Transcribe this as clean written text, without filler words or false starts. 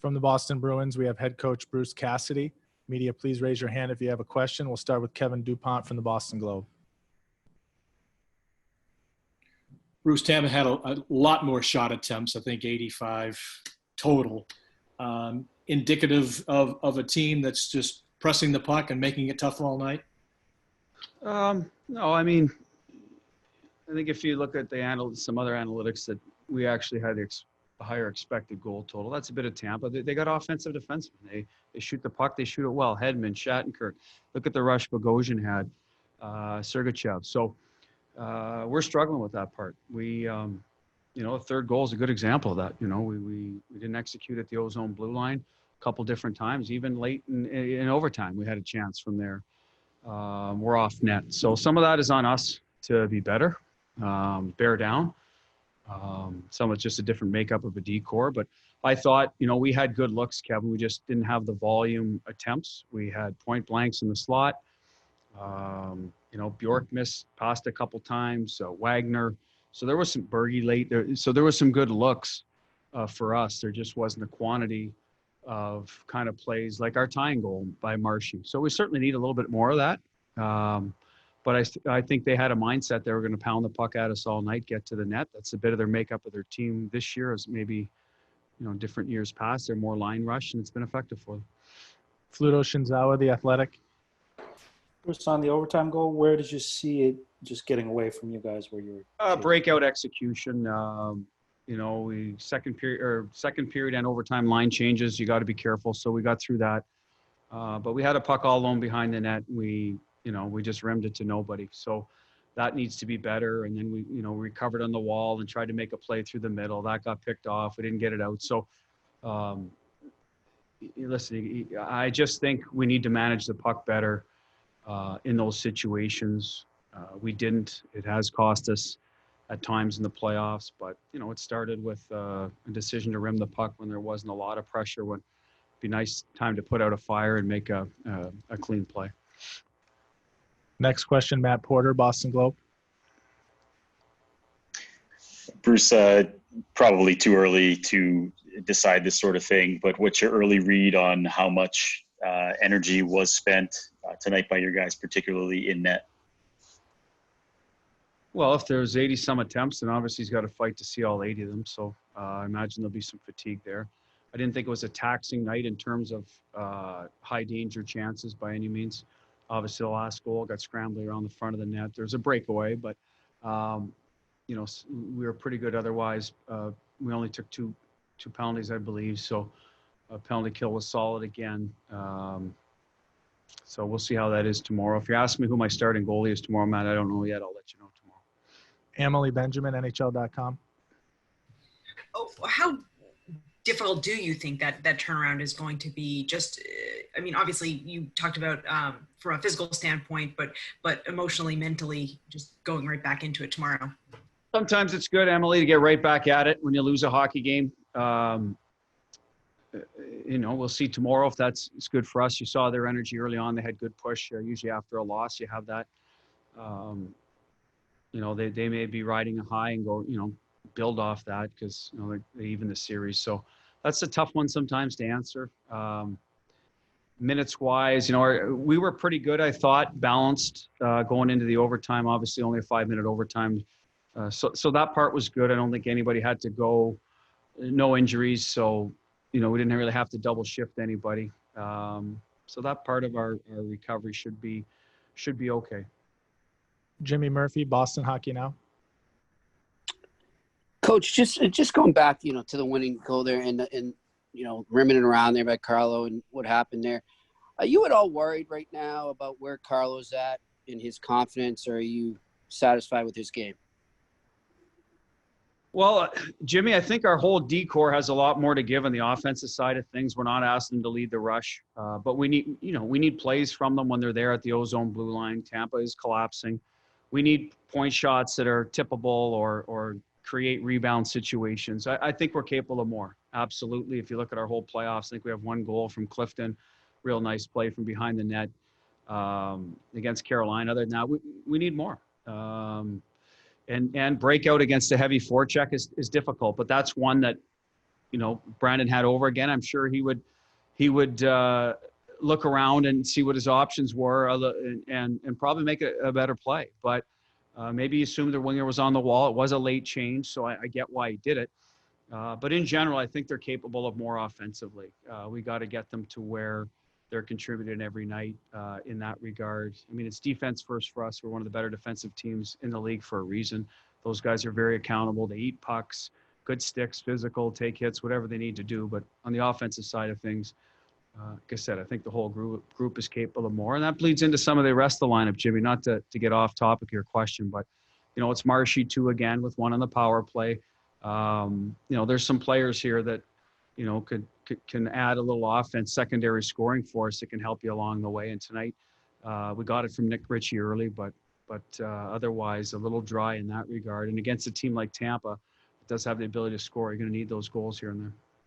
From the Boston Bruins, we have head coach Bruce Cassidy. Media, please raise your hand if you have a question. We'll start with Kevin DuPont from the Boston Globe. Bruce, Tampa had a lot more shot attempts, I think 85 total. Indicative of a team that's just pressing the puck and making it tough all night? No, I mean, I think if you look at some other analytics that we actually had a higher expected goal total. That's a bit of Tampa. They got offensive defensemen. They shoot the puck. They shoot it well. Hedman, Shattenkirk. Look at the rush Bogosian had, Sergachev. So we're struggling with that part. We, a third goal is a good example of that. We didn't execute at the ozone blue line a couple different times. Even late in overtime, we had a chance from there. We're off net. So some of that is on us to be better, bear down. Some of it's just a different makeup of a decor, but I thought, we had good looks, Kevin. We just didn't have the volume attempts. We had point blanks in the slot. Bjork passed a couple times, Wagner. So there was some Berge late there. So there was some good looks for us. There just wasn't a quantity of kind of plays like our tying goal by Marshy. So we certainly need a little bit more of that. But I think they had a mindset they were going to pound the puck at us all night, get to the net. That's a bit of their makeup of their team this year, as maybe, different years past. They're more line rush, and it's been effective for them. Fluto Shinzawa, The Athletic. First, on the overtime goal, where did you see it just getting away from you guys where you were? Breakout execution. We second period and overtime line changes. You got to be careful. So we got through that. But we had a puck all alone behind the net. We just rimmed it to nobody. So that needs to be better. And then we recovered on the wall and tried to make a play through the middle. That got picked off. We didn't get it out. So, listen, I just think we need to manage the puck better in those situations. We didn't. It has cost us at times in the playoffs. But, it started with a decision to rim the puck when there wasn't a lot of pressure. When it'd be nice time to put out a fire and make a clean play. Next question, Matt Porter, Boston Globe. Bruce, probably too early to decide this sort of thing, but what's your early read on how much energy was spent tonight by your guys, particularly in net? Well, if there's 80-some attempts, then obviously he's got to fight to see all 80 of them. So I imagine there'll be some fatigue there. I didn't think it was a taxing night in terms of high danger chances by any means. Obviously, the last goal got scrambling around the front of the net. There's a breakaway, but, we were pretty good otherwise. We only took two penalties, I believe. So a penalty kill was solid again. So we'll see how that is tomorrow. If you ask me who my starting goalie is tomorrow, Matt, I don't know yet. I'll let you know tomorrow. Emily Benjamin, NHL.com. Oh, how difficult do you think that turnaround is going to be? Just, obviously you talked about from a physical standpoint, but emotionally, mentally, just going right back into it tomorrow. Sometimes it's good, Emily, to get right back at it when you lose a hockey game. We'll see tomorrow if it's good for us. You saw their energy early on. They had good push. Usually after a loss, you have that. They may be riding a high and go, build off that because, they even the series. So that's a tough one sometimes to answer. Minutes wise, we were pretty good, I thought, balanced going into the overtime. Obviously, only a 5-minute overtime. So that part was good. I don't think anybody had to go, no injuries. So, we didn't really have to double shift anybody. So that part of our recovery should be okay. Jimmy Murphy, Boston Hockey Now. Coach, just going back, to the winning goal there and rimming it around there by Carlo and what happened there. Are you at all worried right now about where Carlo's at in his confidence, or are you satisfied with his game? Well, Jimmy, I think our whole decor has a lot more to give on the offensive side of things. We're not asking them to lead the rush, but we need plays from them when they're there at the ozone blue line. Tampa is collapsing. We need point shots that are tippable or create rebound situations. I think we're capable of more. Absolutely. If you look at our whole playoffs, I think we have one goal from Clifton, real nice play from behind the net against Carolina. Other than that, we need more. And breakout against a heavy forecheck is difficult, but that's one that Brandon had over again, I'm sure he would look around and see what his options were, and probably make a better play. But maybe he assumed the winger was on the wall. It was a late change, so I get why he did it. But in general, I think they're capable of more offensively. We got to get them to where they're contributing every night in that regard. I mean, it's defense first for us. We're one of the better defensive teams in the league for a reason. Those guys are very accountable. They eat pucks, good sticks, physical, take hits, whatever they need to do. But on the offensive side of things, like I said, I think the whole group is capable of more. And that bleeds into some of the rest of the lineup, Jimmy, not to get off topic of your question, but, it's Marshy too, again, with one on the power play. There's some players here that, can add a little offense, secondary scoring for us that can help you along the way. And tonight we got it from Nick Ritchie early, but otherwise a little dry in that regard. And against a team like Tampa, it does have the ability to score. You're going to need those goals here and there.